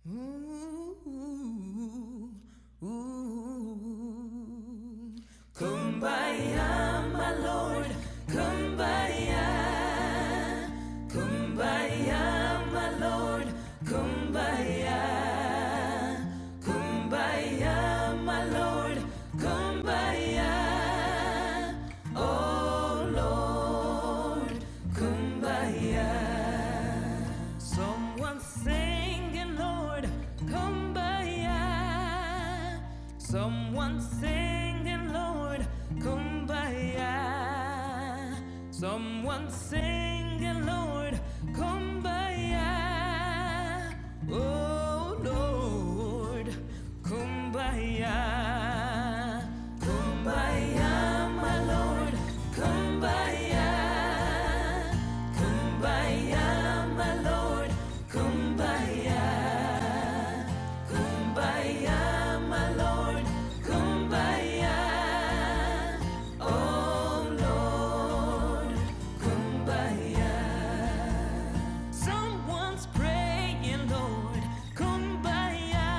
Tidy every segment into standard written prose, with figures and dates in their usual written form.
Kumbaya, my Lord, kumbaya, kumbaya, my Lord, kumbaya, kumbaya, my Lord, kumbaya, oh Lord, kumbaya. Someone singing, Lord, kumbaya. Someone singing, Lord, kumbaya. Someone singing, Lord, kumbaya. Oh Lord, kumbaya. Kumbaya, my Lord, kumbaya. Kumbaya, my Lord, kumbaya. Kumbaya, my Lord, kumbaya. Oh Lord, kumbaya. Someone's praying, Lord, kumbaya.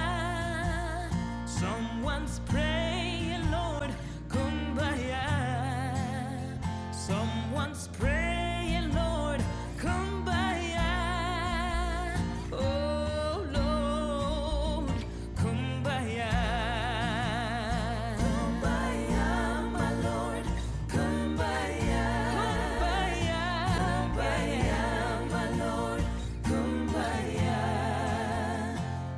Someone's praying, Lord, kumbaya. Someone's praying, Lord, kumbaya. Oh Lord, kumbaya. Kumbaya, my Lord, kumbaya. Kumbaya, kumbaya, my Lord, kumbaya.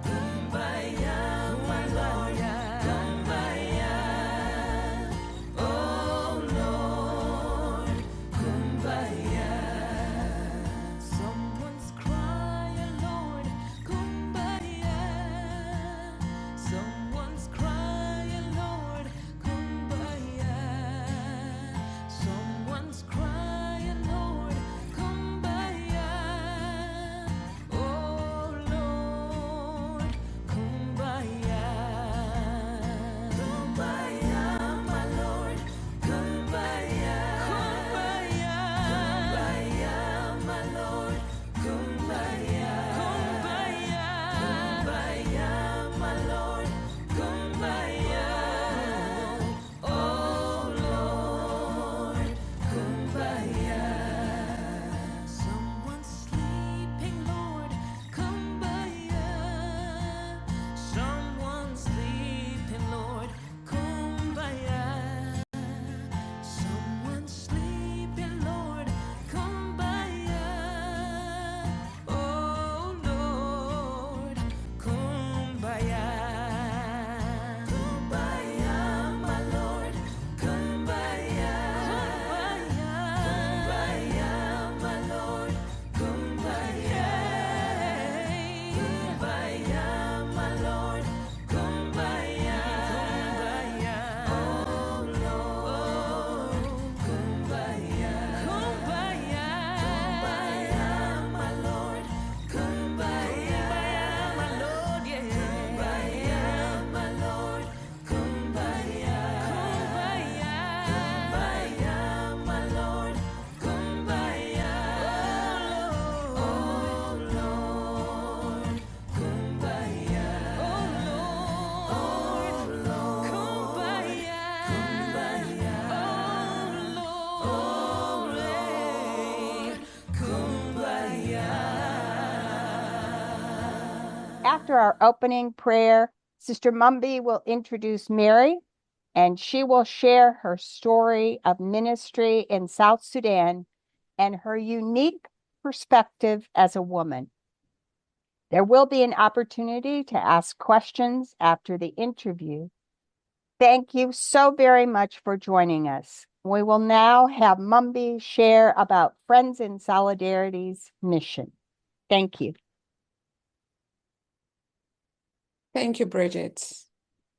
Kumbaya, my Lord, kumbaya. Oh Lord, kumbaya. Someone's crying, Lord, kumbaya. Someone's crying, Lord, kumbaya. Someone's crying, Lord, kumbaya. Oh Lord, kumbaya. Kumbaya, my Lord, kumbaya. Kumbaya, kumbaya, my Lord, kumbaya. Kumbaya, kumbaya, my Lord, kumbaya. Oh Lord, kumbaya. Someone's sleeping, Lord, kumbaya. Someone's sleeping, Lord, kumbaya. Someone's sleeping, Lord, kumbaya. Oh Lord, kumbaya. Kumbaya, my Lord, kumbaya. Kumbaya, my Lord, kumbaya. Kumbaya, my Lord, kumbaya. Oh Lord, kumbaya. Kumbaya, kumbaya, my Lord, kumbaya. My Lord, yeah. Kumbaya, my Lord, kumbaya. Kumbaya, my Lord, kumbaya. Oh Lord, kumbaya. Oh Lord, kumbaya. Kumbaya. Oh Lord, kumbaya. After our opening prayer, Sister Múmbí will introduce Mary, and she will share her story of ministry in South Sudan and her unique perspective as a woman. There will be an opportunity to ask questions after the interview. Thank you so very much for joining us. We will now have Múmbí share about Friends in Solidarity's mission. Thank you. Thank you, Bridget.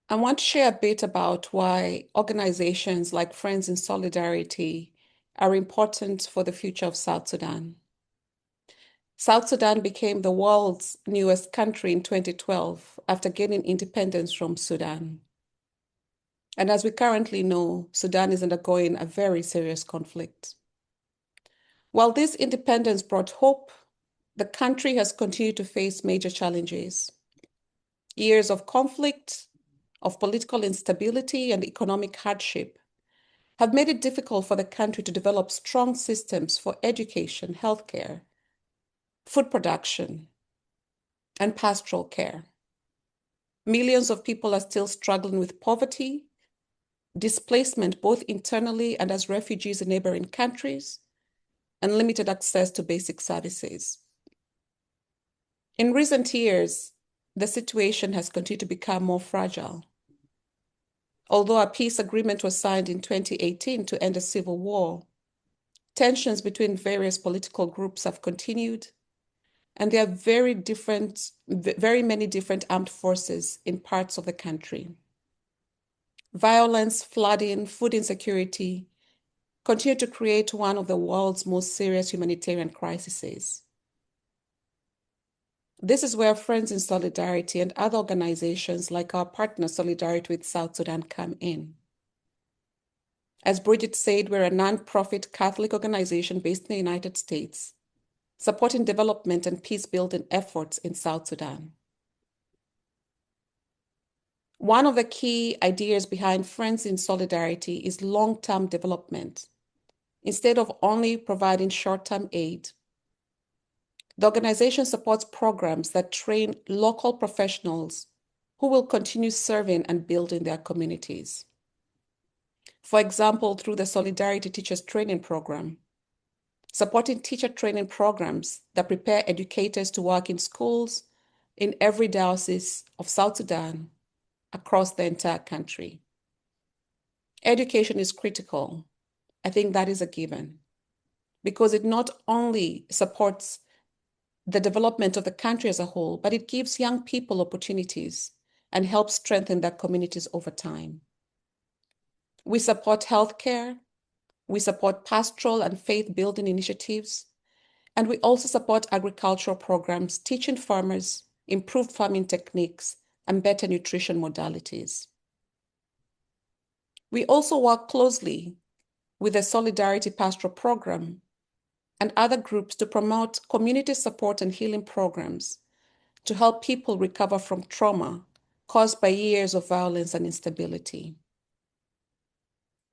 I want to share a bit about why organizations like Friends in Solidarity are important for the future of South Sudan. South Sudan became the world's newest country in 2012 after gaining independence from Sudan. And as we currently know, Sudan is undergoing a very serious conflict. While this independence brought hope, the country has continued to face major challenges, Years of conflict, of political instability and economic hardship have made it difficult for the country to develop strong systems for education, healthcare, food production, and pastoral care. Millions of people are still struggling with poverty, displacement both internally and as refugees in neighboring countries, and limited access to basic services. In recent years, the situation has continued to become more fragile. Although a peace agreement was signed in 2018 to end a civil war, tensions between various political groups have continued, and there are very many different armed forces in parts of the country. Violence, flooding, food insecurity continue to create one of the world's most serious humanitarian crises. This is where Friends in Solidarity and other organizations like our partner Solidarity with South Sudan come in. As Bridget said, we're a non-profit Catholic organization based in the United States, supporting development and peace-building efforts in South Sudan. One of the key ideas behind Friends in Solidarity is long-term development. Instead of only providing short-term aid, the organization supports programs that train local professionals who will continue serving and building their communities. For example, through the Solidarity Teachers Training Program, supporting teacher training programs that prepare educators to work in schools in every diocese of South Sudan across the entire country. Education is critical. I think that is a given, because it not only supports the development of the country as a whole, but it gives young people opportunities and helps strengthen their communities over time. We support healthcare, we support pastoral and faith-building initiatives, and we also support agricultural programs teaching farmers improved farming techniques and better nutrition modalities. We also work closely with the Solidarity Pastoral Program and other groups to promote community support and healing programs to help people recover from trauma caused by years of violence and instability.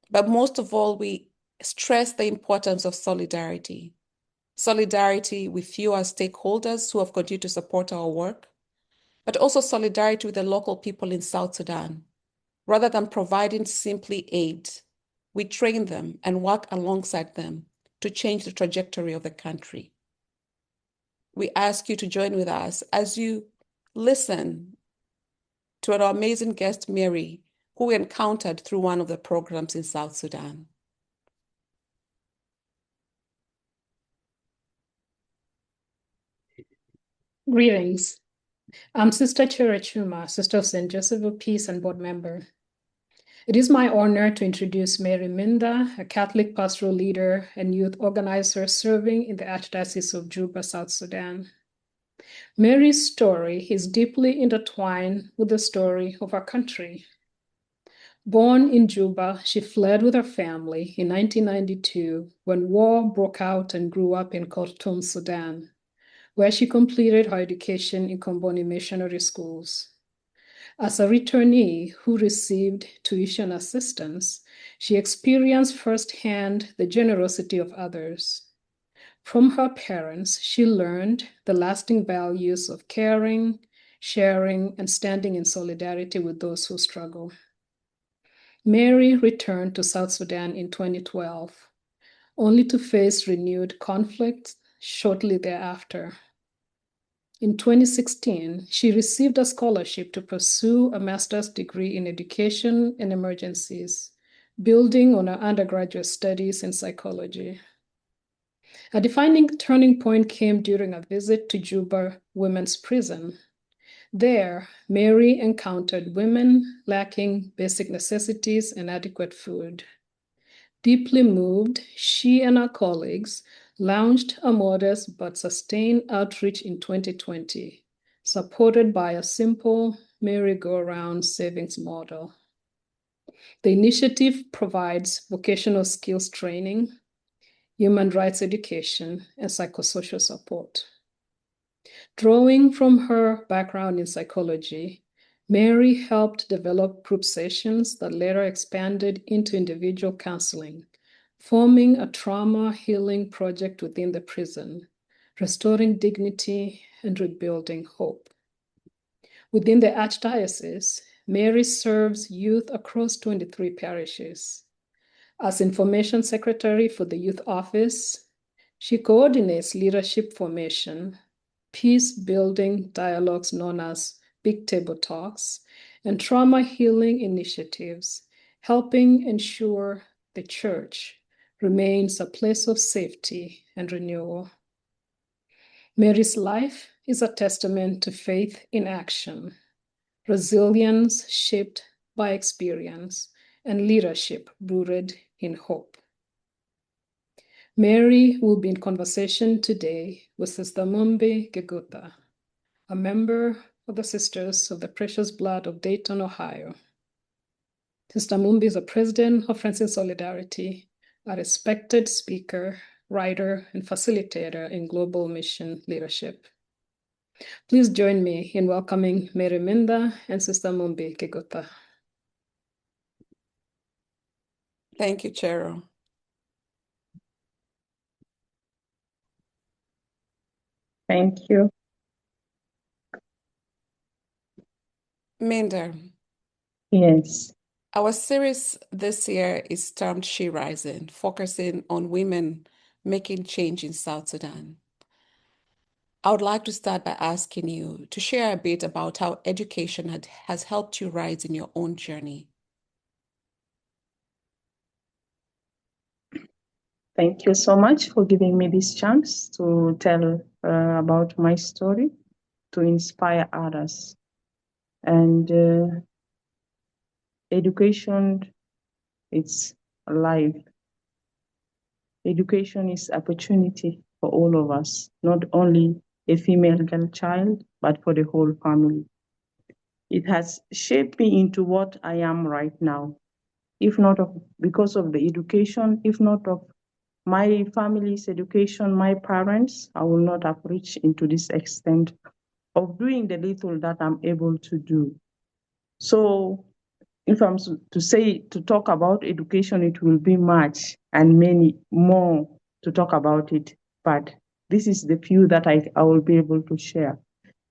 But most of all, we stress the importance of solidarity. Solidarity with you as stakeholders who have continued to support our work, but also solidarity with the local people in South Sudan. Rather than providing simply aid, we train them and work alongside them to change the trajectory of the country. We ask you to join with us as you listen to our amazing guest, Mary, who we encountered through one of the programs in South Sudan. Greetings. I'm Sister Chuma, Sister of St. Joseph of Peace and board member. It is my honor to introduce Mary Mindraa, a Catholic pastoral leader and youth organizer serving in the Archdiocese of Juba, South Sudan. Mary's story is deeply intertwined with the story of our country. Born in Juba, she fled with her family in 1992 when war broke out and grew up in Khartoum, Sudan, where she completed her education in Komboni missionary schools. As a returnee who received tuition assistance, she experienced firsthand the generosity of others. From her parents, she learned the lasting values of caring, sharing, and standing in solidarity with those who struggle. Mary returned to South Sudan in 2012, only to face renewed conflict shortly thereafter. In 2016, she received a scholarship to pursue a master's degree in education and emergencies, building on her undergraduate studies in psychology. A defining turning point came during a visit to Juba Women's Prison. There, Mary encountered women lacking basic necessities and adequate food. Deeply moved, she and her colleagues launched a modest but sustained outreach in 2020, supported by a simple merry-go-round savings model. The initiative provides vocational skills training, human rights education, and psychosocial support. Drawing from her background in psychology, Mary helped develop group sessions that later expanded into individual counseling, forming a trauma healing project within the prison, restoring dignity and rebuilding hope. Within the Archdiocese, Mary serves youth across 23 parishes. As Information Secretary for the Youth Office, she coordinates leadership formation, peace-building dialogues known as Big Table Talks, and trauma healing initiatives, helping ensure the Church remains a place of safety and renewal. Mary's life is a testament to faith in action, resilience shaped by experience, and leadership rooted in hope. Mary will be in conversation today with Sister Múmbí Kígútha, a member of the Sisters of the Precious Blood of Dayton, Ohio. Sister Múmbí is a president of Friends in Solidarity, a respected speaker, writer, and facilitator in global mission leadership. Please join me in welcoming Mary Mindraa and Sister Múmbí Kígútha. Thank you, Chero. Thank you. Mindraa, Yes. our series this year is termed SheRising, focusing on women making change in South Sudan. I would like to start by asking you to share a bit about how education has helped you rise in your own journey. Thank you so much for giving me this chance to tell about my story, to inspire others. And education, it's life. Education is opportunity for all of us, not only a female girl child, but for the whole family. It has shaped me into what I am right now. If not because of the education, if not of my family's education, my parents, I will not have reached into this extent of doing the little that I'm able to do. So if I'm to talk about education, it will be much and many more to talk about it. But this is the few that I will be able to share.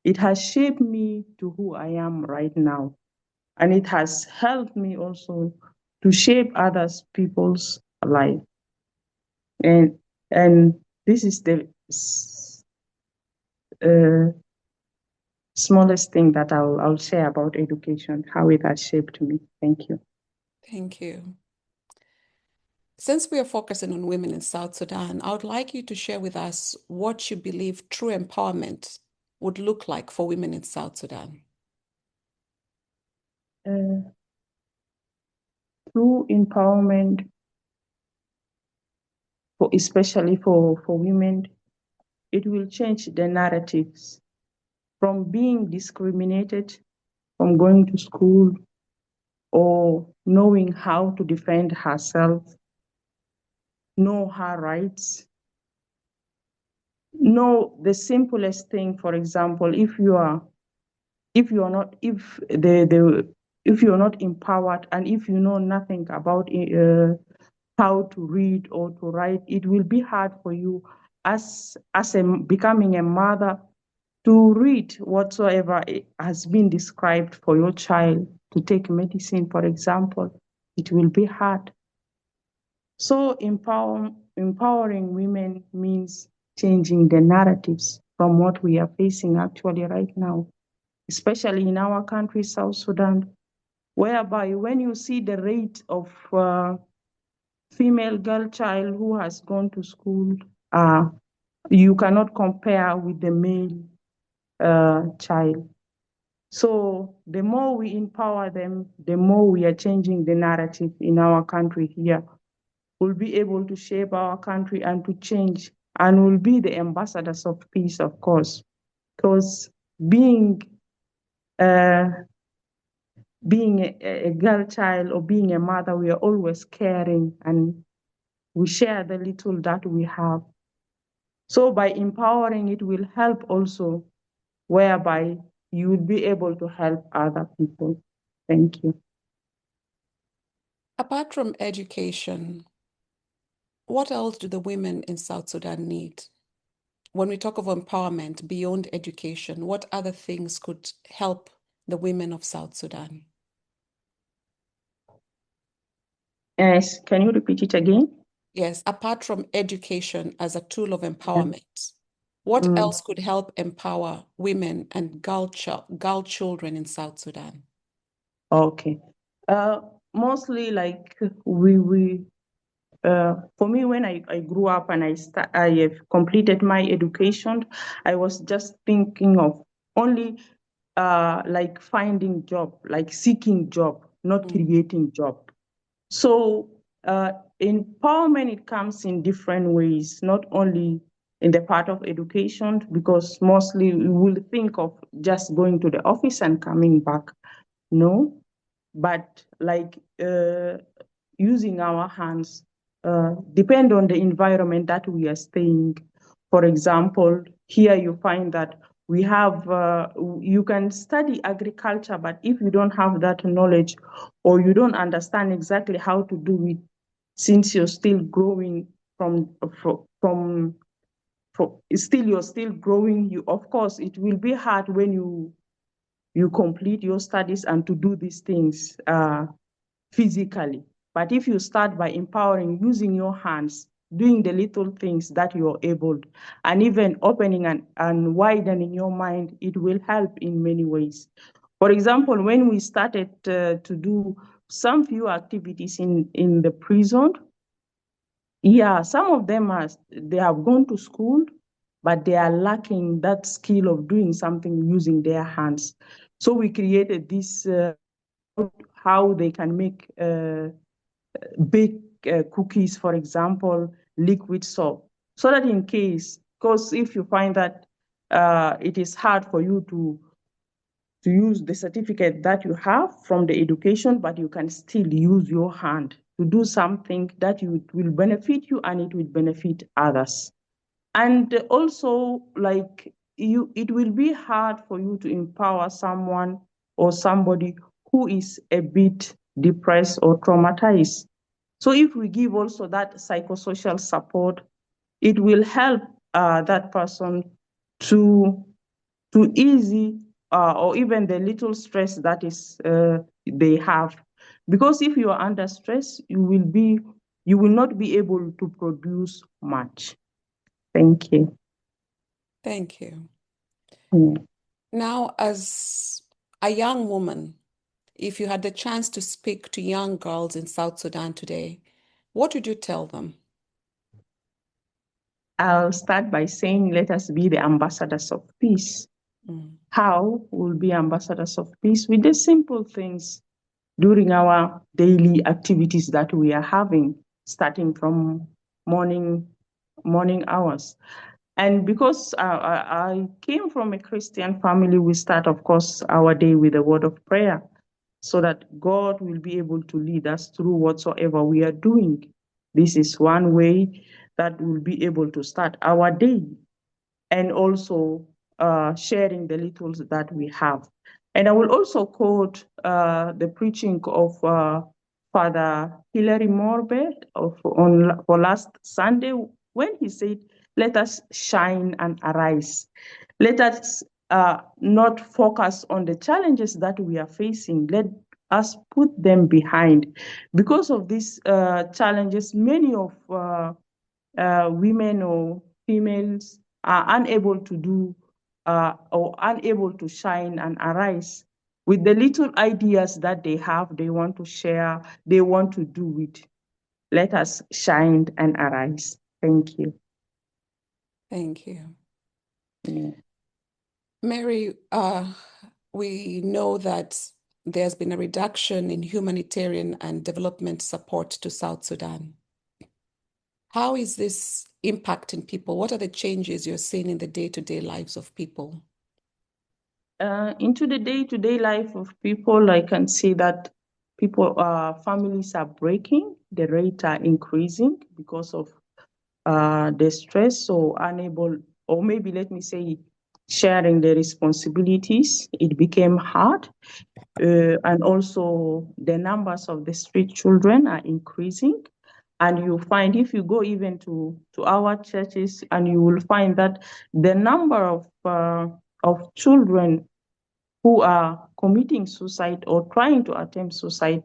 It has shaped me to who I am right now. And it has helped me also to shape others people's life. And this is the smallest thing that I'll share about education, how it has shaped me. Thank you. Thank you. Since we are focusing on women in South Sudan, I would like you to share with us what you believe true empowerment would look like for women in South Sudan. True empowerment, especially for women, it will change the narratives from being discriminated, from going to school, or knowing how to defend herself, know her rights, know the simplest thing. For example, if you're not empowered, and if you know nothing about how to read or to write, it will be hard for you as becoming a mother to read whatsoever has been described for your child to take medicine, for example. It will be hard. So empowering women means changing the narratives from what we are facing actually right now, especially in our country, South Sudan, whereby when you see the rate of female girl child who has gone to school, you cannot compare with the male child. So the more we empower them, the more we are changing the narrative in our country here. We'll be able to shape our country and to change, and we'll be the ambassadors of peace, of course, because being a girl child or being a mother, we are always caring and we share the little that we have. So by empowering, it will help also, whereby you will be able to help other people. Thank you. Apart from education, what else do the women in South Sudan need? When we talk of empowerment beyond education, what other things could help the women of South Sudan? Yes, can you repeat it again? Yes, apart from education as a tool of Yeah. empowerment, what Mm. else could help empower women and girl children in South Sudan? Okay. Mostly like for me, when I grew up and I have completed my education, I was just thinking of only like finding job, like seeking job, not creating job. So empowerment, it comes in different ways, not only in the part of education, because mostly we will think of just going to the office and coming back. No, but like using our hands, depend on the environment that we are staying. For example, here you find that we have, you can study agriculture, but if you don't have that knowledge or you don't understand exactly how to do it, since you're still growing still you're still growing, you, of course, it will be hard when you complete your studies and to do these things physically. But if you start by empowering, using your hands, doing the little things that you're able, and even opening and widening your mind, it will help in many ways. For example, when we started to do some few activities in the prison, yeah, some of them they have gone to school, but they are lacking that skill of doing something using their hands. So we created this how they can make bake cookies, for example, liquid soap, so that in case, because if you find that it is hard for you to use the certificate that you have from the education, but you can still use your hand to do something that will benefit you and it will benefit others. And also, like it will be hard for you to empower someone or somebody who is a bit depressed or traumatized. So if we give also that psychosocial support, it will help that person to easy or even the little stress that is they have. Because if you are under stress, you will not be able to produce much. Thank you. Thank you. Mm. Now, as a young woman, if you had the chance to speak to young girls in South Sudan today, what would you tell them? I'll start by saying, let us be the ambassadors of peace. How will be ambassadors of peace? With the simple things during our daily activities that we are having, starting from morning hours. And because I came from a Christian family, we start, of course, our day with a word of prayer so that God will be able to lead us through whatsoever we are doing. This is one way that we'll be able to start our day, and also sharing the littles that we have. And I will also quote the preaching of Father Hilary Morbet for last Sunday, when he said, let us shine and arise. Let us not focus on the challenges that we are facing. Let us put them behind. Because of these challenges, many of women or females are unable to do or unable to shine and arise with the little ideas that they have, they want to share, they want to do it. Let us shine and arise. Thank you. Thank you. Yeah. Mary, we know that there's been a reduction in humanitarian and development support to South Sudan. How is this impacting people? What are the changes you're seeing in the day-to-day lives of people? Into the day-to-day life of people, I can see that families are breaking, the rate are increasing because of the stress, or unable, or maybe let me say, sharing the responsibilities, it became hard. And also the numbers of the street children are increasing. And you find, if you go even to our churches, and you will find that the number of children who are committing suicide or trying to attempt suicide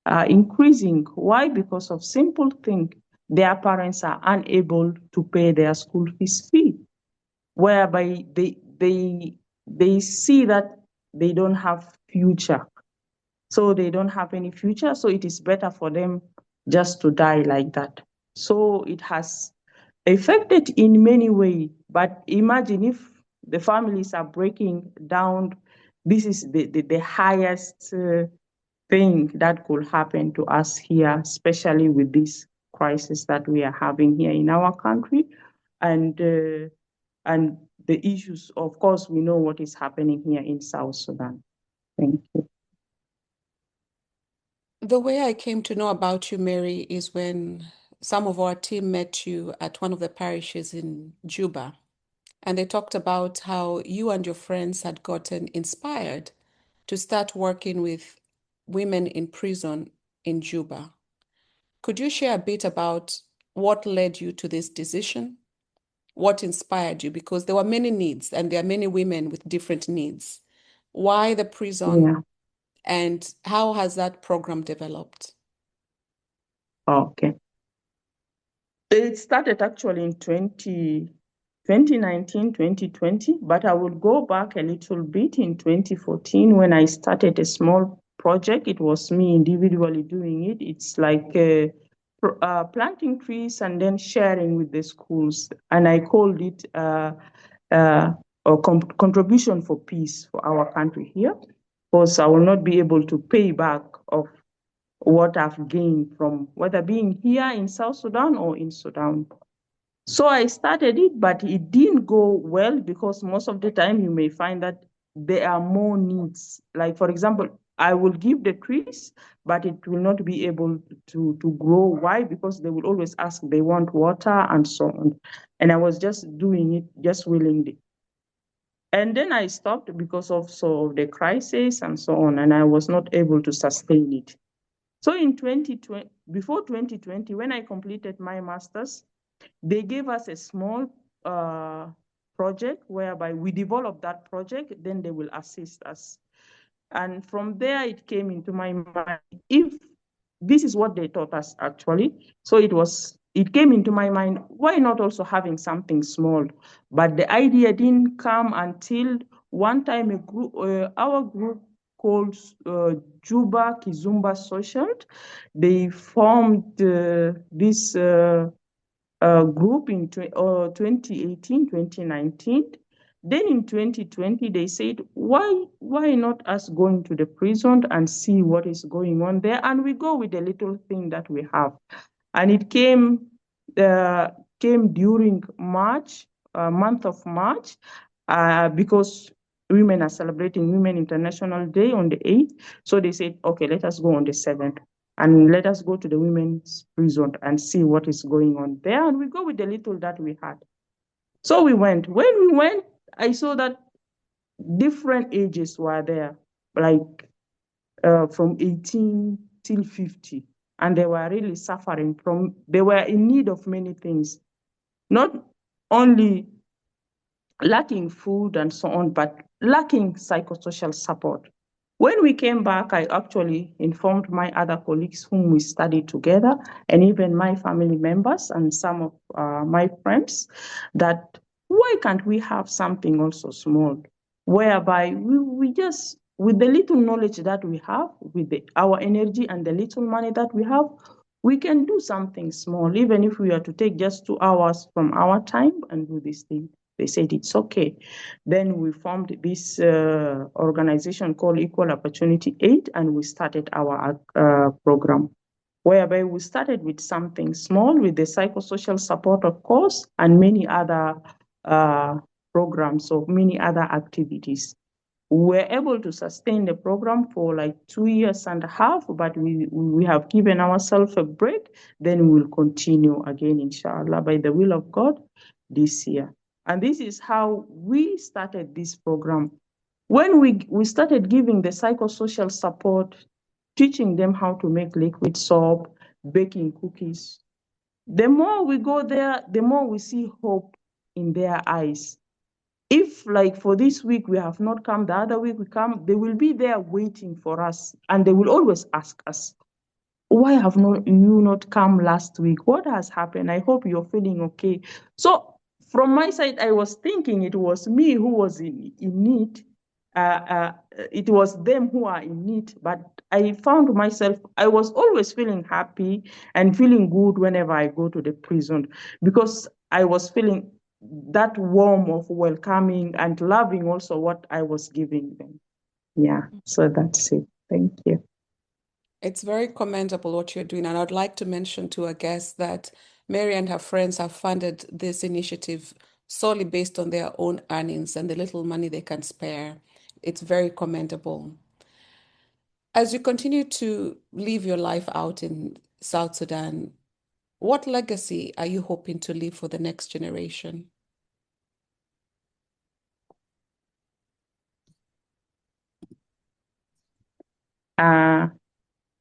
are increasing. Why? Because of simple thing. Their parents are unable to pay their school fees fee, whereby they see that they don't have future. So they don't have any future. So it is better for them just to die like that. So it has affected in many ways. But imagine if the families are breaking down, this is the highest thing that could happen to us here, especially with this crisis that we are having here in our country. And the issues, of course, we know what is happening here in South Sudan. Thank you. The way I came to know about you, Mary, is when some of our team met you at one of the parishes in Juba, and they talked about how you and your friends had gotten inspired to start working with women in prison in Juba. Could you share a bit about what led you to this decision? What inspired you? Because there were many needs, and there are many women with different needs. Why the prison, Yeah. and how has that program developed? Okay. It started actually in 2019, 2020, but I will go back a little bit in 2014 when I started a small project. It was me individually doing it. It's like planting trees and then sharing with the schools. And I called it a contribution for peace for our country here, because I will not be able to pay back of what I've gained from whether being here in South Sudan or in Sudan. So I started it, but it didn't go well because most of the time you may find that there are more needs. Like, for example, I will give the trees, but it will not be able to grow. Why? Because they will always ask, they want water and so on. And I was just doing it just willingly. And then I stopped because of the crisis and so on, and I was not able to sustain it. So in 2020, before 2020, when I completed my master's, they gave us a small project whereby we developed that project, then they will assist us. And from there, it came into my mind, if this is what they taught us actually. So it came into my mind, why not also having something small? But the idea didn't come until one time our group called Juba Kizumba Social, they formed this group in 2018, 2019. Then in 2020, they said, why not us going to the prison and see what is going on there? And we go with the little thing that we have. And it came during March, month of March, because women are celebrating Women International Day on the 8th. So they said, okay, let us go on the 7th. And let us go to the women's prison and see what is going on there. And we go with the little that we had. So we went. When we went, I saw that different ages were there, like from 18 till 50. And they were really suffering they were in need of many things, not only lacking food and so on, but lacking psychosocial support. When we came back, I actually informed my other colleagues whom we studied together, and even my family members and some of my friends, that why can't we have something also small, whereby we just, with the little knowledge that we have, with our energy and the little money that we have, we can do something small, even if we are to take just 2 hours from our time and do this thing. They said it's okay. Then we formed this organization called Equal Opportunity Aid, and we started our program, whereby we started with something small, with the psychosocial support, of course, and many other programs, or many other activities. We were able to sustain the program for like 2.5 years, but we have given ourselves a break. Then we will continue again, inshallah, by the will of God, this year. And this is how we started this program. When we started giving the psychosocial support, teaching them how to make liquid soap, baking cookies, the more we go there, the more we see hope in their eyes. If, like, for this week we have not come, the other week we come, they will be there waiting for us, and they will always ask us, why have you not come last week? What has happened? I hope you're feeling okay. So from my side, I was thinking it was me who was in need. It was them who are in need, but I found myself, I was always feeling happy and feeling good whenever I go to the prison, because I was feeling that warmth of welcoming and loving also what I was giving them. Yeah, so that's it. Thank you. It's very commendable what you're doing. And I'd like to mention to our guests that Mary and her friends have funded this initiative solely based on their own earnings and the little money they can spare. It's very commendable. As you continue to live your life out in South Sudan, what legacy are you hoping to leave for the next generation? Uh,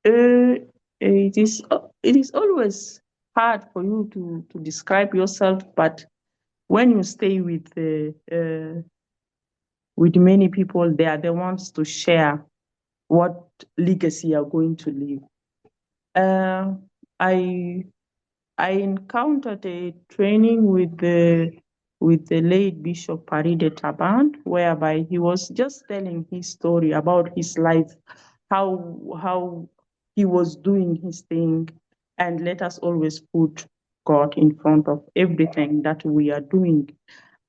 it is always hard for you to describe yourself, but when you stay with many people, they are the ones to share what legacy you're going to leave. I encountered a training with the late Bishop Paride Taban, whereby he was just telling his story about his life, how he was doing his thing, and let us always put God in front of everything that we are doing.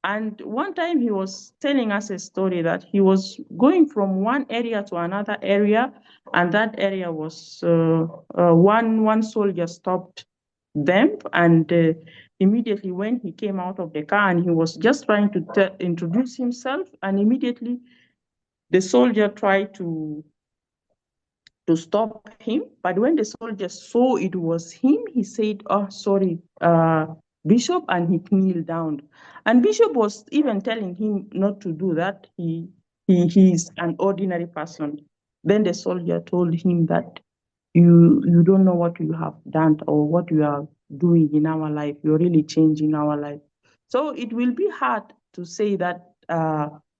And one time he was telling us a story that he was going from one area to another area, and that area was one soldier stopped them, and immediately when he came out of the car and he was just trying to introduce himself, and immediately the soldier tried to stop him. But when the soldier saw it was him, he said, "Oh, sorry, Bishop," and he kneeled down. And Bishop was even telling him not to do that. He's an ordinary person. Then the soldier told him that you don't know what you have done or what you are doing in our life. You're really changing our life. So it will be hard to say that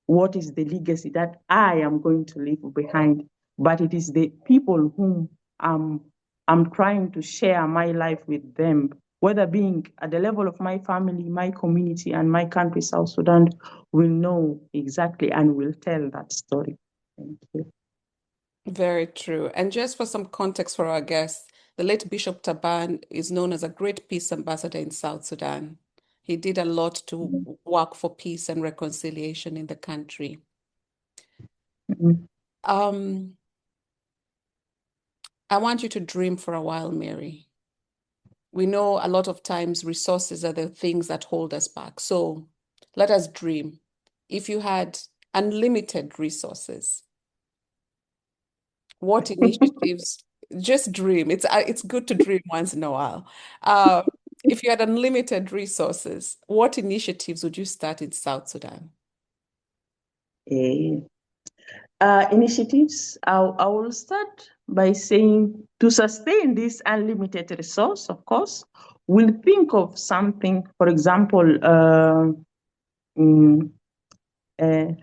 what is the legacy that I am going to leave behind, but it is the people whom I'm trying to share my life with them, whether being at the level of my family, my community, and my country, South Sudan, will know exactly and will tell that story. Thank you. Very true. And just for some context for our guests, the late Bishop Taban is known as a great peace ambassador in South Sudan. He did a lot to work for peace and reconciliation in the country. Mhm. I want you to dream for a while, Mary. We know a lot of times resources are the things that hold us back. So let us dream. If you had unlimited resources, what initiatives, just dream. It's good to dream once in a while. If you had unlimited resources, what initiatives would you start in South Sudan? Eh, Initiatives, I will start by saying, to sustain this unlimited resource, of course, we'll think of something, for example, mm,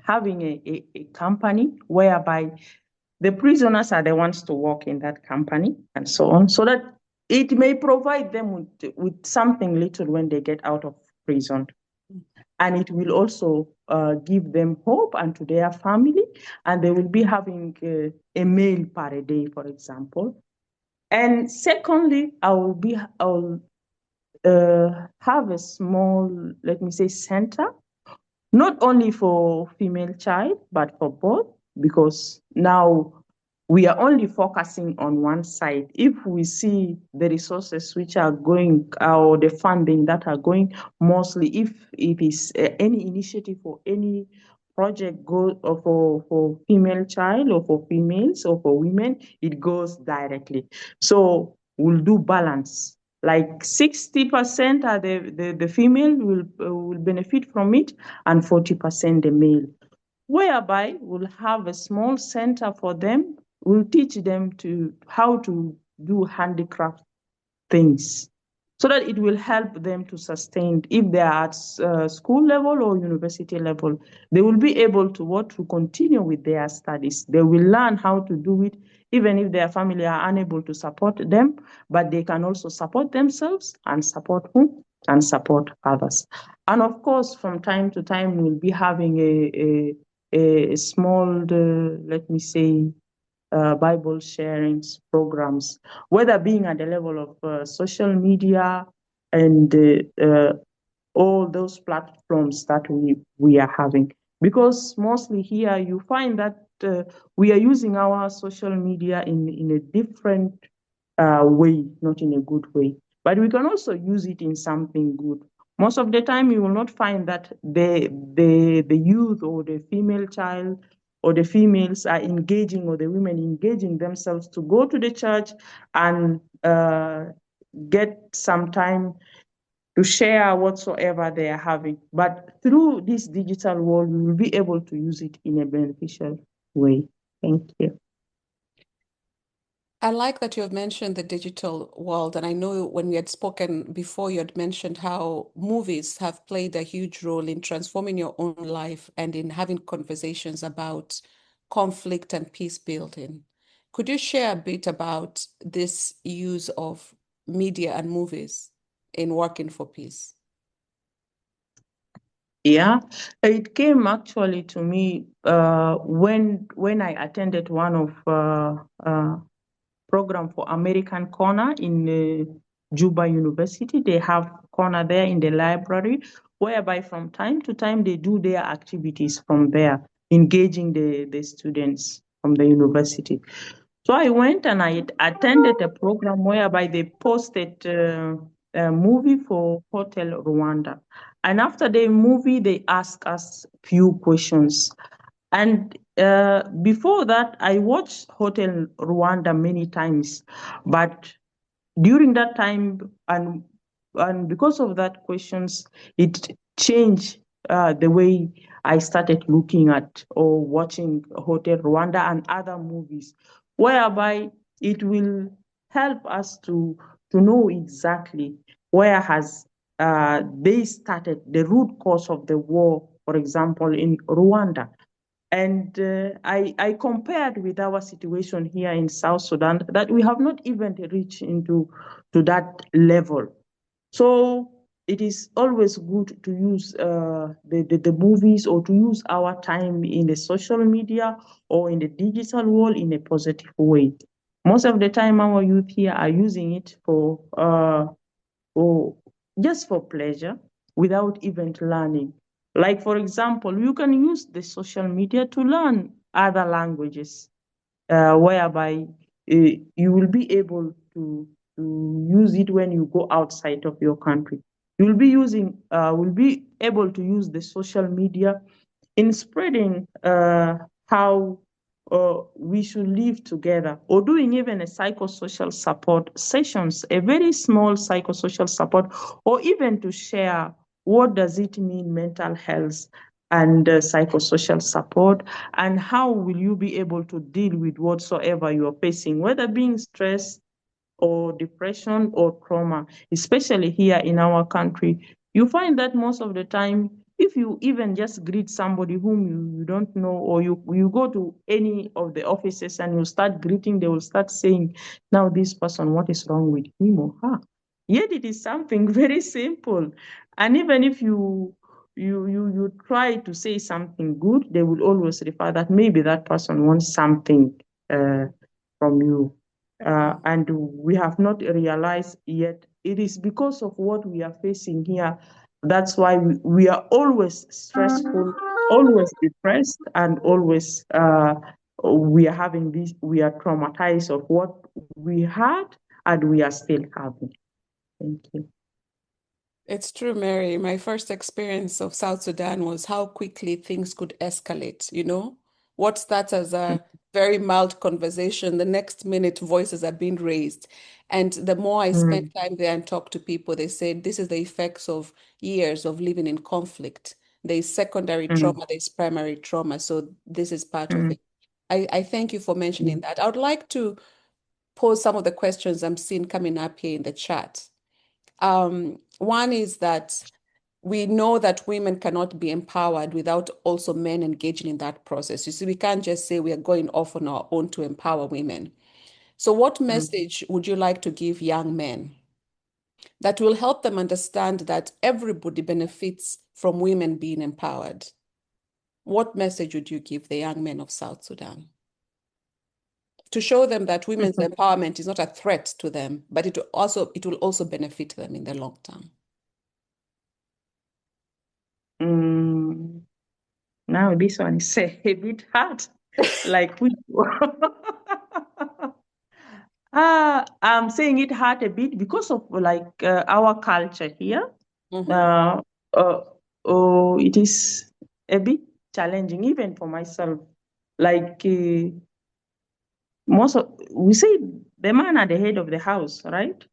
having a company whereby the prisoners are the ones to work in that company and so on, so that it may provide them with something little when they get out of prison. And it will also give them hope and to their family, and they will be having a meal per day, for example. And secondly, I'll have a small, let me say, center, not only for female child, but for both, because now we are only focusing on one side. If we see the resources which are going, or the funding that are going, mostly if it is any initiative or any project go for female child or for females or for women, it goes directly. So we'll do balance. Like 60% are the female will benefit from it, and 40% the male. Whereby we'll have a small center for them. We'll teach them how to do handicraft things, so that it will help them to sustain. If they are at school level or university level, they will be able to continue with their studies. They will learn how to do it, even if their family are unable to support them, but they can also support themselves and support who? And support others. And of course, from time to time, we'll be having a small, let me say, Bible sharing programs, whether being at the level of social media and all those platforms that we are having. Because mostly here you find that we are using our social media in a different way, not in a good way. But we can also use it in something good. Most of the time, you will not find that the youth or the female child or the females are engaging, or the women engaging themselves to go to the church and get some time to share whatsoever they are having. But through this digital world, we will be able to use it in a beneficial way. Thank you. I like that you have mentioned the digital world, and I know when we had spoken before, you had mentioned how movies have played a huge role in transforming your own life and in having conversations about conflict and peace building. Could you share a bit about this use of media and movies in working for peace? Yeah, it came actually to me when I attended one of program for American Corner in Juba University. They have corner there in the library, whereby from time to time they do their activities from there, engaging the students from the university. So I went and I attended a program whereby they posted a movie for Hotel Rwanda. And after the movie, they asked us few questions. And before that, I watched Hotel Rwanda many times, but during that time and because of that questions, it changed the way I started looking at or watching Hotel Rwanda and other movies, whereby it will help us to know exactly where has they started the root cause of the war, for example, in Rwanda. And I compared with our situation here in South Sudan that we have not even reached into to that level. So it is always good to use the movies, or to use our time in the social media or in the digital world in a positive way. Most of the time, our youth here are using it for just for pleasure without even learning. Like, for example, you can use the social media to learn other languages, whereby you will be able to use it when you go outside of your country. Will be able to use the social media in spreading how we should live together, or doing even a psychosocial support sessions, a very small psychosocial support, or even to share what does it mean mental health and psychosocial support, and how will you be able to deal with whatsoever you're facing, whether being stressed or depression or trauma, especially here in our country. You find that most of the time, if you even just greet somebody whom you don't know, or you go to any of the offices and you start greeting, they will start saying, now this person, what is wrong with him or her? Yet it is something very simple. And even if you try to say something good, they will always refer that maybe that person wants something from you. And we have not realized yet. It is because of what we are facing here. That's why we are always stressful, always depressed, and always we are having this, we are traumatized of what we had and we are still having. Thank you. It's true, Mary. My first experience of South Sudan was how quickly things could escalate, you know? What starts as a very mild conversation. The next minute, voices are being raised. And the more I spend time there and talk to people, they say this is the effects of years of living in conflict. There's secondary trauma, there's primary trauma. So this is part of it. I thank you for mentioning that. I would like to pose some of the questions I'm seeing coming up here in the chat. One is that we know that women cannot be empowered without also men engaging in that process. You see, we can't just say we are going off on our own to empower women. So what message would you like to give young men that will help them understand that everybody benefits from women being empowered? What message would you give the young men of South Sudan? To show them that women's empowerment is not a threat to them, but it will also benefit them in the long term. Now this one is a bit hard. Like which I'm saying it hard a bit because of like our culture here. Mhm. It is a bit challenging even for myself. Like we say the man at the head of the house, right?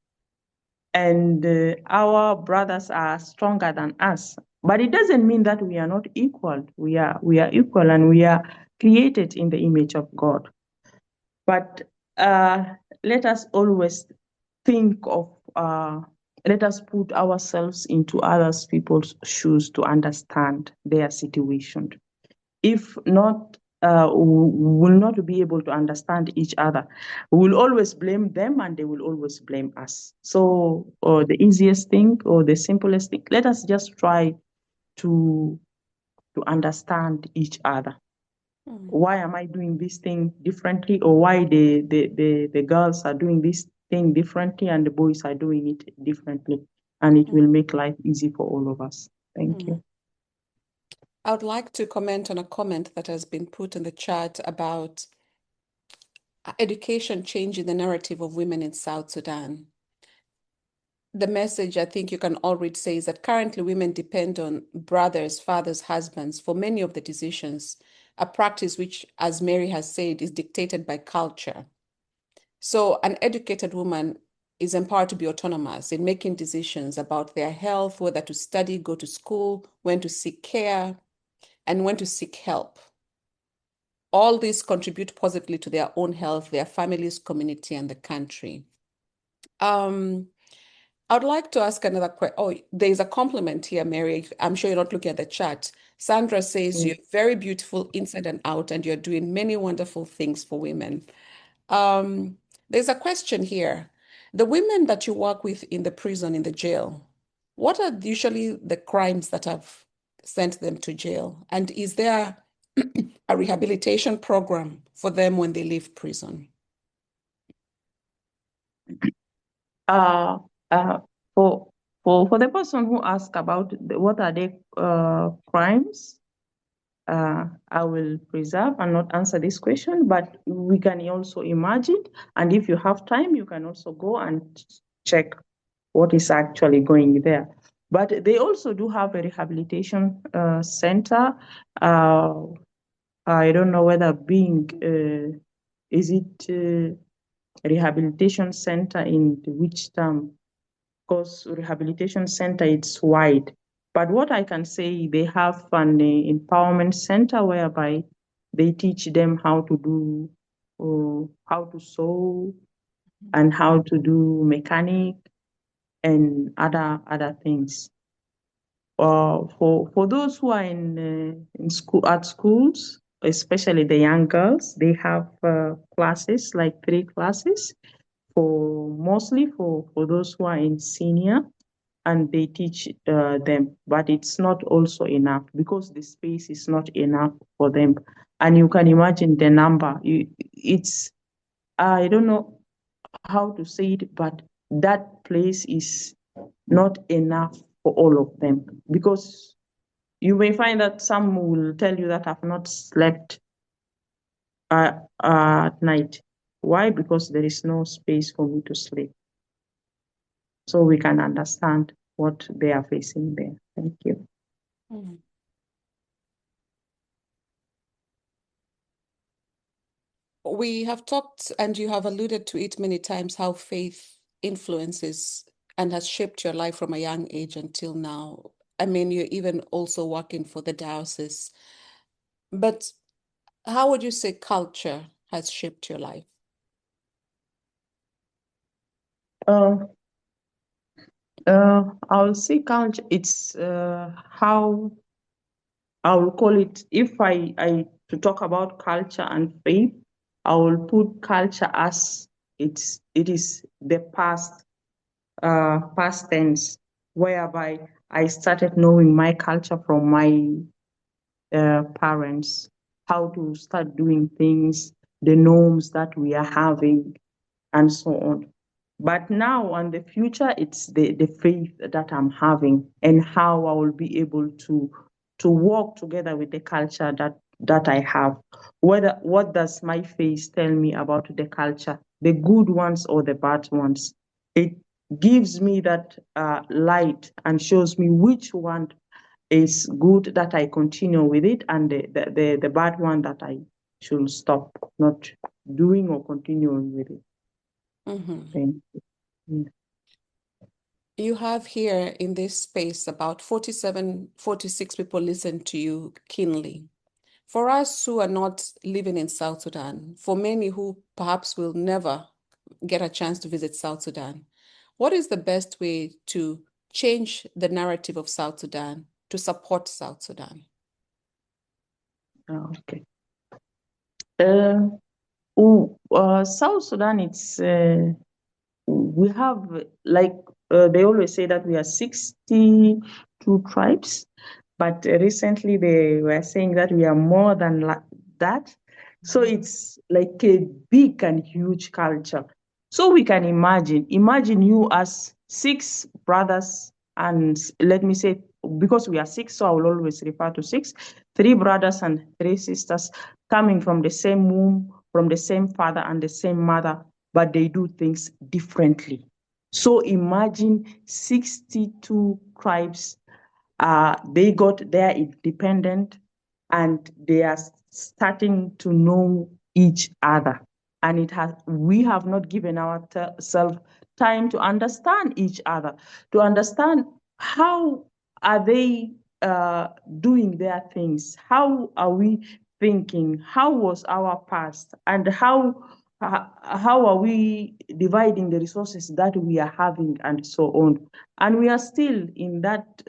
And our brothers are stronger than us. But it doesn't mean that we are not equal. We are equal, and we are created in the image of God. But let us always think of, let us put ourselves into other people's shoes to understand their situation. If not, we will not be able to understand each other. We will always blame them, and they will always blame us. So, the easiest thing or the simplest thing, let us just try to understand each other. Why am I doing this thing differently, or why the girls are doing this thing differently and the boys are doing it differently? And it will make life easy for all of us. Thank you. I would like to comment on a comment that has been put in the chat about education changing the narrative of women in South Sudan. The message I think you can all read says that currently women depend on brothers, fathers, husbands for many of the decisions, a practice which, as Mary has said, is dictated by culture. So an educated woman is empowered to be autonomous in making decisions about their health, whether to study, go to school, when to seek care, and when to seek help. All these contribute positively to their own health, their families, community, and the country. I'd like to ask another question. Oh, there's a compliment here, Mary. I'm sure you're not looking at the chat. Sandra says you're very beautiful inside and out, and you're doing many wonderful things for women. There's a question here. The women that you work with in the prison, in the jail, what are usually the crimes that have sent them to jail? And is there a rehabilitation program for them when they leave prison? Uh, uh, for the person who asked about what are the crimes, I will preserve and not answer this question, but we can also imagine. And if you have time, you can also go and check what is actually going there. But they also do have a rehabilitation center. I don't know whether is it rehabilitation center in which term? Because rehabilitation center, it's wide. But what I can say, they have an empowerment center whereby they teach them how to do, how to sew, and how to do mechanic and other things. For those who are in school, at schools, especially the young girls, they have classes, like 3 classes mostly for those who are in senior, and they teach them, but it's not also enough because the space is not enough for them. And you can imagine the number. It's I don't know how to say it, but that place is not enough for all of them, because you may find that some will tell you that I've not slept at night. Why? Because there is no space for me to sleep. So we can understand what they are facing there. Thank you. We have talked, and you have alluded to it many times, how faith influences and has shaped your life from a young age until now. I mean, you're even also working for the diocese. But how would you say culture has shaped your life? Uh, I'll say culture. It's how I will call it. If I to talk about culture and faith, I will put culture as it is the past tense, whereby I started knowing my culture from my parents, how to start doing things, the norms that we are having, and so on. But now and the future, it's the faith that I'm having and how I will be able to work together with the culture that I have. What does my faith tell me about the culture, the good ones or the bad ones? It gives me that light and shows me which one is good that I continue with it, and the bad one that I should stop not doing or continuing with it. Mhm. Thank you. You have here in this space about 47, 46 people listen to you keenly. For us who are not living in South Sudan, for many who perhaps will never get a chance to visit South Sudan, what is the best way to change the narrative of South Sudan to support South Sudan? Okay. South Sudan, it's we have like they always say that we are 62 tribes, but recently they were saying that we are more than that. So it's like a big and huge culture. So we can imagine you as six brothers, and let me say, because we are six, so I will always refer to six, three brothers and three sisters coming from the same womb, from the same father and the same mother, but they do things differently. So imagine 62 tribes, they got their independent and they are starting to know each other. And we have not given ourselves time to understand each other, to understand how are they doing their things, how are we thinking, how was our past, and how are we dividing the resources that we are having, and so on. And we are still in that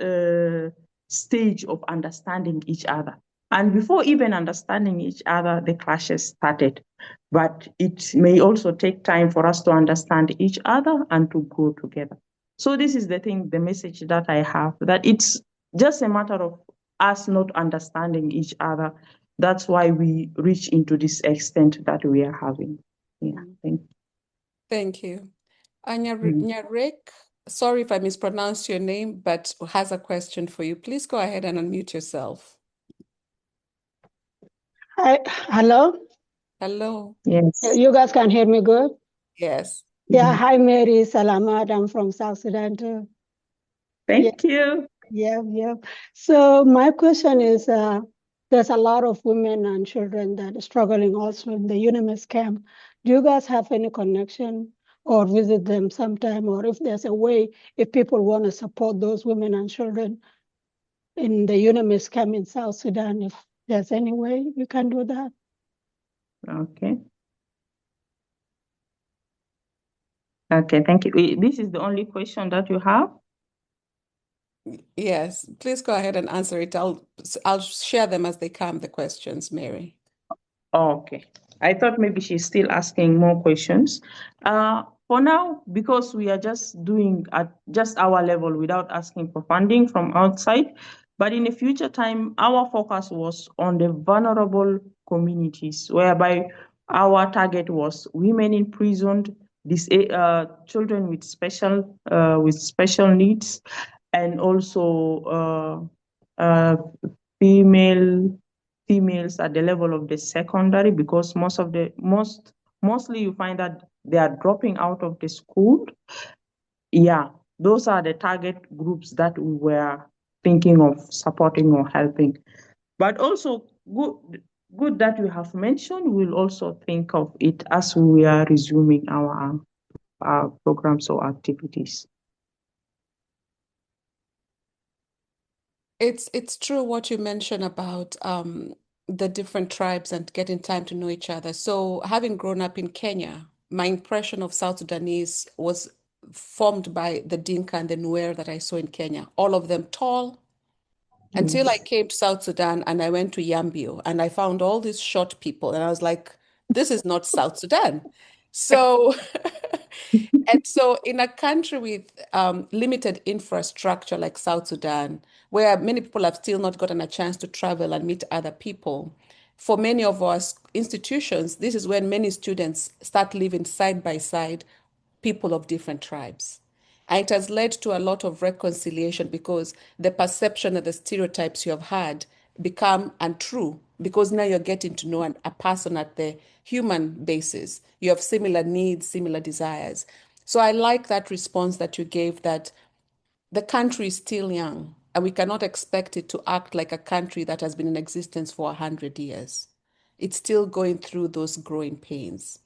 stage of understanding each other. And before even understanding each other, the clashes started. But it may also take time for us to understand each other and to grow together. So this is the message that I have, that it's just a matter of us not understanding each other. That's why we reach into this extent that we are having. Yeah, thank you. Thank you. Mm. Nyarek, sorry if I mispronounced your name, but has a question for you. Please go ahead and unmute yourself. Hi, hello. Hello. Yes. You guys can hear me good? Yes. Yeah, Mhm. hi Mary, Salamat. I'm from South Sudan too. Yeah, Thank you. yeah. So my question is, there's a lot of women and children that are struggling also in the UNMIS camp. Do you guys have any connection or visit them sometime? Or if there's a way, if people want to support those women and children in the UNMIS camp in South Sudan, if there's any way you can do that? Okay. Okay, thank you. This is the only question that you have? Yes. Please go ahead and answer it. I'll share them as they come, the questions, Mary. Okay. I thought maybe she's still asking more questions. For now, because we are just doing at just our level without asking for funding from outside, but in the future time, our focus was on the vulnerable communities, whereby our target was women imprisoned, children with special needs, and also female females at the level of the secondary, because mostly you find that they are dropping out of the school. Yeah, those are the target groups that we were thinking of supporting or helping. But also good, good that you have mentioned. We'll also think of it as we are resuming our programs or activities. It's true what you mentioned about the different tribes and getting time to know each other. So having grown up in Kenya, my impression of South Sudanese was formed by the Dinka and the Nuer that I saw in Kenya. All of them tall, until I came to South Sudan and I went to Yambio and I found all these short people and I was like, this is not South Sudan. So, and so in a country with limited infrastructure like South Sudan, where many people have still not gotten a chance to travel and meet other people, for many of our institutions, this is when many students start living side by side, people of different tribes. And it has led to a lot of reconciliation because the perception and the stereotypes you have had become untrue because now you're getting to know a person at the human basis. You have similar needs, similar desires. So I like that response that you gave that the country is still young and we cannot expect it to act like a country that has been in existence for 100 years. It's still going through those growing pains.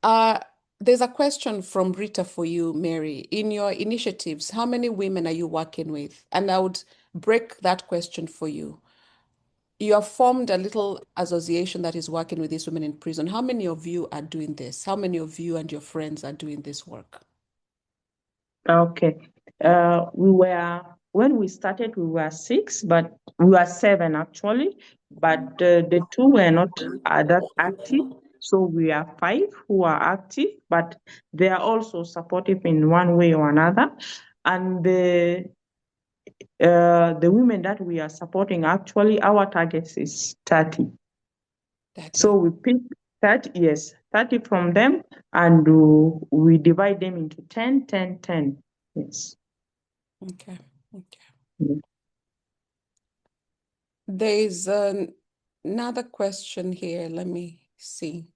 Uh, there's a question from Rita for you, Mary. In your initiatives, how many women are you working with? And I would break that question for you. You have formed a little association that is working with these women in prison. How many of you are doing this? How many of you and your friends are doing this work? Okay. When we started, we were 6, but we were 7 actually, but the 2 were not that active. So we are 5 who are active, but they are also supportive in one way or another. And the women that we are supporting, actually, our target is 30. So we pick 30, yes, 30 from them, and we divide them into 10, 10, 10. Yes. Okay. Okay. Mm. There's another question here. Let me see.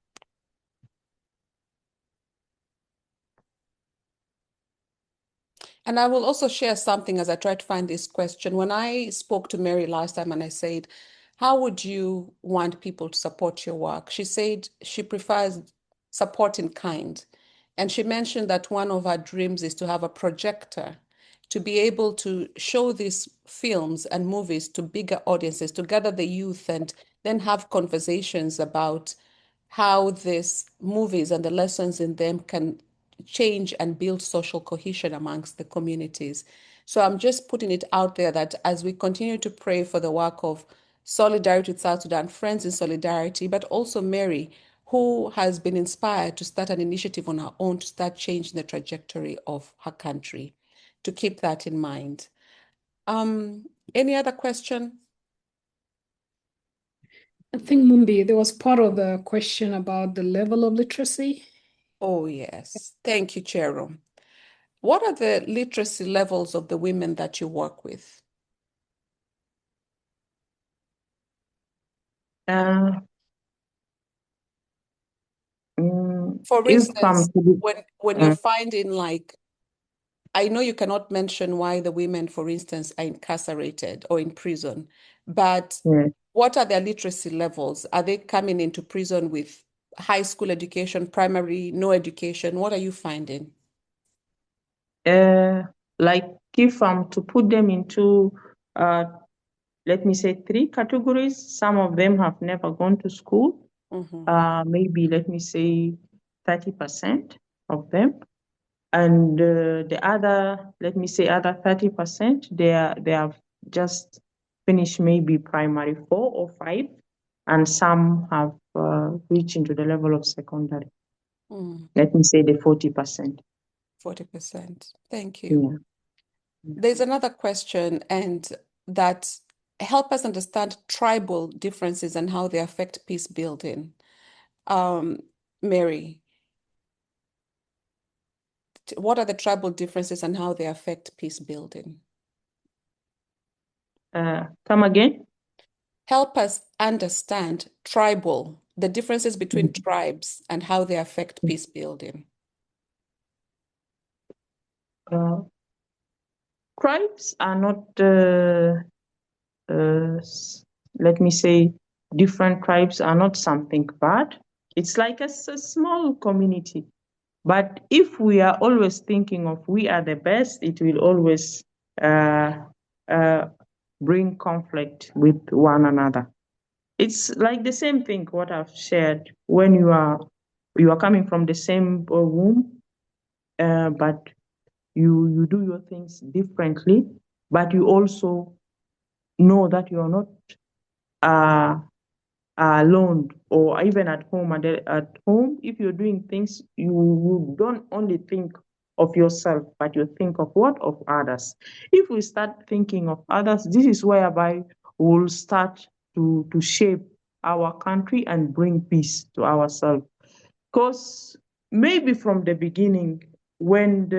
And I will also share something as I try to find this question. When I spoke to Mary last time and I said, how would you want people to support your work? She said she prefers support in kind. And she mentioned that one of her dreams is to have a projector to be able to show these films and movies to bigger audiences, to gather the youth and then have conversations about how these movies and the lessons in them can change and build social cohesion amongst the communities. So I'm just putting it out there that as we continue to pray for the work of Solidarity with South Sudan, Friends in Solidarity, but also Mary, who has been inspired to start an initiative on her own to start changing the trajectory of her country, to keep that in mind. Any other question? I think, Múmbí, there was part of the question about the level of literacy. Oh, yes. Thank you, Cheryl. What are the literacy levels of the women that you work with? Uh, mm, For if instance, when you're uh, finding like, I know you cannot mention why the women, for instance, are incarcerated or in prison, but yeah, what are their literacy levels? Are they coming into prison with high school education, primary, no education? What are you finding? uh, like if I'm to put them into, let me say 3 categories, some of them have never gone to school. Maybe let me say 30% of them. And the other, let me say other 30%, they have just finished maybe primary 4 or 5, and some have reached into the level of secondary. Let me say the 40%. 40%. Thank you. Yeah. There's another question, and that help us understand tribal differences and how they affect peace building. Mary, what are the tribal differences and how they affect peace building? Come again? Help us understand the differences between tribes and how they affect peace building. Tribes are not, let me say, different tribes are not something bad. It's like a small community. But if we are always thinking of we are the best, it will always uh, uh, bring conflict with one another. It's like the same thing what I've shared when you are coming from the same womb, but you do your things differently, but you also know that you are not uh, alone, or even at home. And at home, if you're doing things, you don't only think of yourself, but you think of what? Of others. If we start thinking of others, this is whereby we'll start to shape our country and bring peace to ourselves. Because maybe from the beginning, when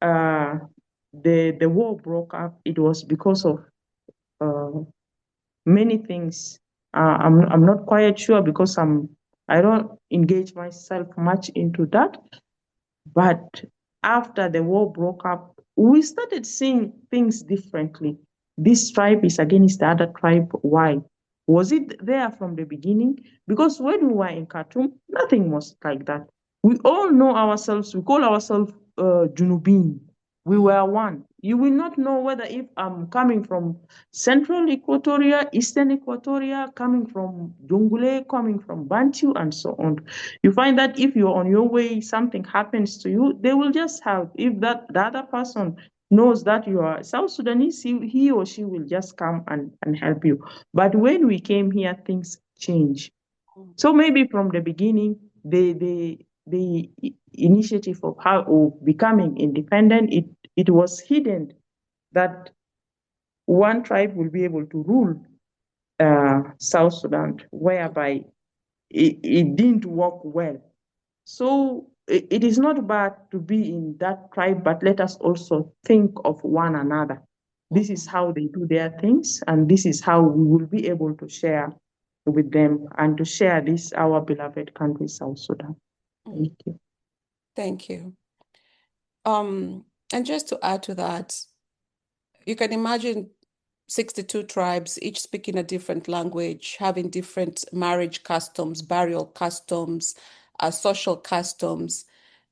uh, the war broke up, it was because of uh, many things. I'm not quite sure because I don't engage myself much into that. But after the war broke up, we started seeing things differently. This tribe is against the other tribe. Why? Was it there from the beginning? Because when we were in Khartoum, nothing was like that. We all know ourselves. We call ourselves Junubin. We were one. You will not know whether if I'm coming from Central Equatoria, Eastern Equatoria, coming from Jungule, coming from Bantu, and so on. You find that if you're on your way, something happens to you, they will just help. If the other person knows that you are South Sudanese, he or she will just come and help you. But when we came here, things change. So maybe from the beginning, the initiative of how of becoming independent, it was hidden that one tribe will be able to rule South Sudan, whereby it didn't work well. So it is not bad to be in that tribe, but let us also think of one another. This is how they do their things, and this is how we will be able to share with them and to share this, our beloved country, South Sudan. Thank you. Thank you. And just to add to that, you can imagine 62 tribes, each speaking a different language, having different marriage customs, burial customs, social customs,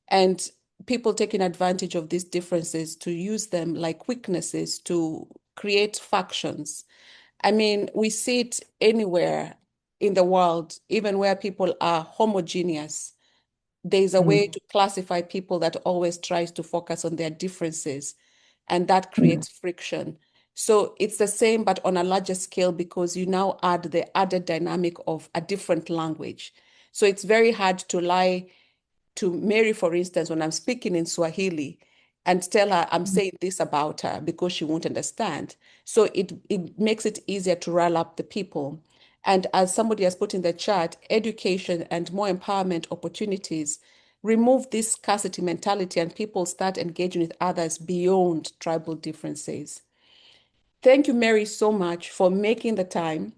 and people taking advantage of these differences to use them like weaknesses to create factions. I mean, we see it anywhere in the world, even where people are homogeneous. There's a way to classify people that always tries to focus on their differences, and that creates friction. So it's the same, but on a larger scale, because you now add the added dynamic of a different language. So it's very hard to lie to Mary, for instance, when I'm speaking in Swahili and tell her I'm saying this about her because she won't understand. So it makes it easier to rile up the people. And as somebody has put in the chat, education and more empowerment opportunities remove this scarcity mentality and people start engaging with others beyond tribal differences. Thank you, Mary, so much for making the time.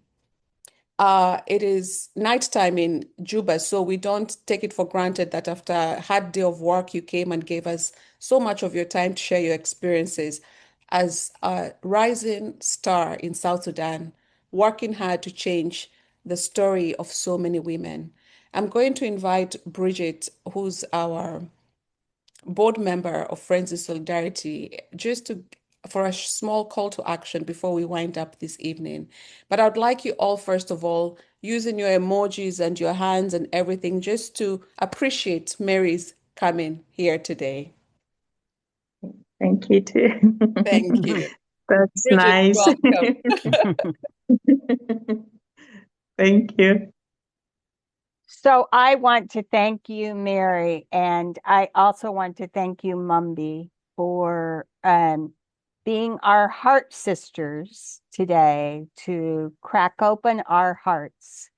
It is nighttime in Juba, so we don't take it for granted that after a hard day of work, you came and gave us so much of your time to share your experiences as a rising star in South Sudan, working hard to change the story of so many women. I'm going to invite Bridget, who's our board member of Friends in Solidarity, just for a small call to action before we wind up this evening. But I'd like you all, first of all, using your emojis and your hands and everything, just to appreciate Mary's coming here today. Thank you too. Thank you. That's Bridget, nice. welcome. Thank you. So I want to thank you, Mary, and I also want to thank you, Múmbí, for being our heart sisters today to crack open our hearts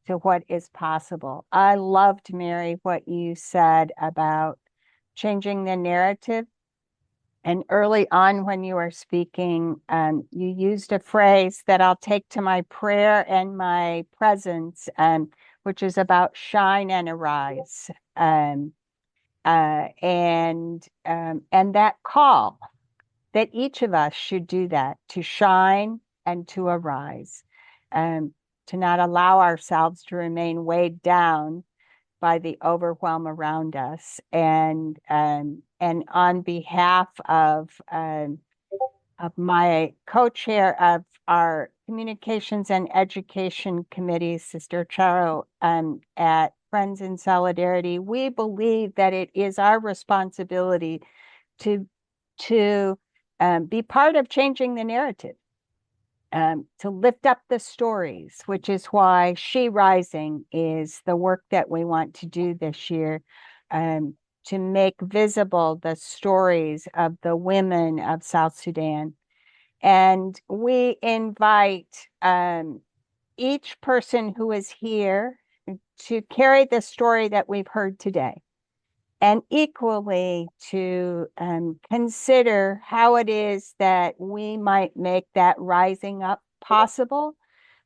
to what is possible. I loved, Mary, what you said about changing the narrative. And early on, when you were speaking, you used a phrase that I'll take to my prayer and my presence, which is about shine and arise, and that call that each of us should do that, to shine and to arise. to not allow ourselves to remain weighed down by the overwhelm around us. And on behalf of my co-chair of our Communications and Education Committee, Sister Charo, at Friends in Solidarity, we believe that it is our responsibility to be part of changing the narrative, to lift up the stories, which is why SheRising is the work that we want to do this year, to make visible the stories of the women of South Sudan. And we invite each person who is here to carry the story that we've heard today, and equally to consider how it is that we might make that rising up possible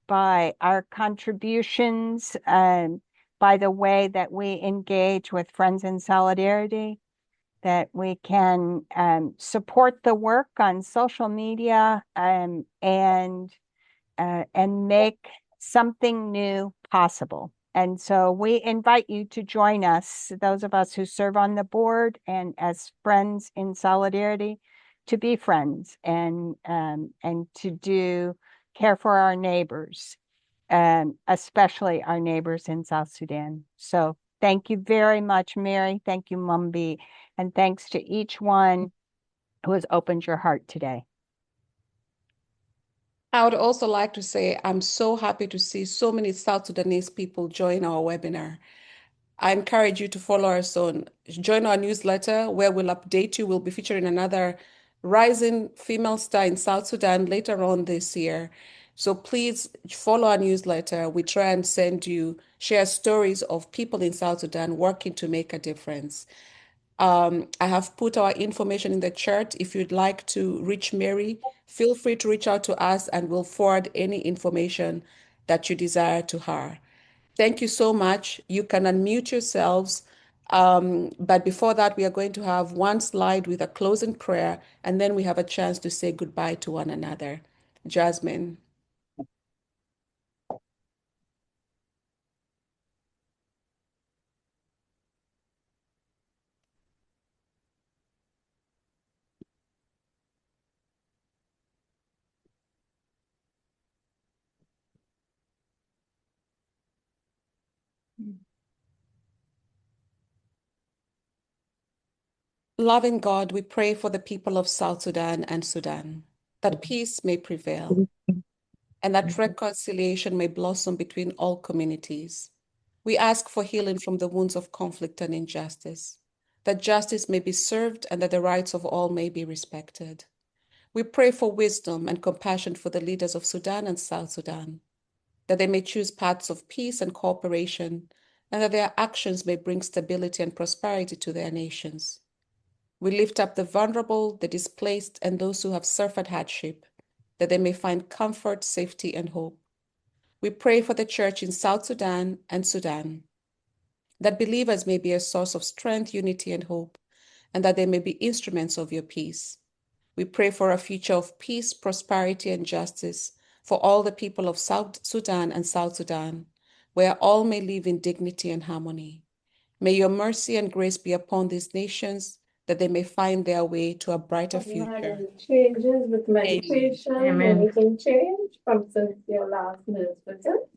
by our contributions, by the way that we engage with Friends in Solidarity, that we can support the work on social media, and make something new possible. And so we invite you to join us, those of us who serve on the board and as Friends in Solidarity, to be friends and to care for our neighbors, especially our neighbors in South Sudan. So thank you very much, Mary. Thank you, Múmbí. And thanks to each one who has opened your heart today. I would also like to say I'm so happy to see so many South Sudanese people join our webinar. I encourage you to follow us join our newsletter where we'll update you. We'll be featuring another rising female star in South Sudan later on this year. So please follow our newsletter. We try and share stories of people in South Sudan working to make a difference. I have put our information in the chat. If you'd like to reach Mary, feel free to reach out to us and we'll forward any information that you desire to her. Thank you so much. You can unmute yourselves. But before that, we are going to have one slide with a closing prayer, and then we have a chance to say goodbye to one another. Jasmine. Loving God, we pray for the people of South Sudan and Sudan, that peace may prevail and that reconciliation may blossom between all communities. We ask for healing from the wounds of conflict and injustice, that justice may be served and that the rights of all may be respected. We pray for wisdom and compassion for the leaders of Sudan and South Sudan, that they may choose paths of peace and cooperation, and that their actions may bring stability and prosperity to their nations. We lift up the vulnerable, the displaced, and those who have suffered hardship, that they may find comfort, safety, and hope. We pray for the church in South Sudan and Sudan, that believers may be a source of strength, unity, and hope, and that they may be instruments of your peace. We pray for a future of peace, prosperity, and justice for all the people of South Sudan and South Sudan, where all may live in dignity and harmony. May your mercy and grace be upon these nations, that they may find their way to a brighter future. Changes with meditation, Amen. anything change from since your last visit?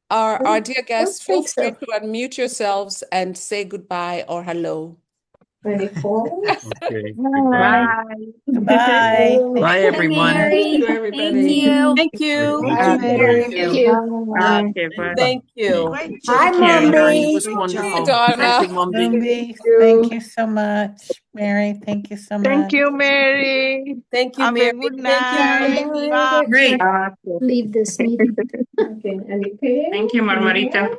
Our dear guests, feel think free so. to unmute yourselves and say goodbye or hello. 24. Okay, Bye. goodbye. Bye. Bye, everyone. Thank you, Thank everybody. you. Thank you. Bye, Mary. Thank you. Okay, bye. Thank you. Great Hi, job, Yeah, Mary, it Mummy. Mary. was Great Hey, wonderful. job. Thank you, Donna. Mombi. Múmbí, You. thank you so much. Mary, thank you so Thank much. you, Mary. Thank you, Have a Mary. good Thank you, night. Múmbí. Bye. Great. Okay. Leave this meeting. Okay. Anything? Thank you, Marmarita.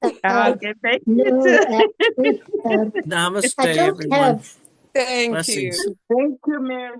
Okay, thank you No, too. actually, I Namaste, don't everyone. have Thank Blessings. you. Thank you, Mary.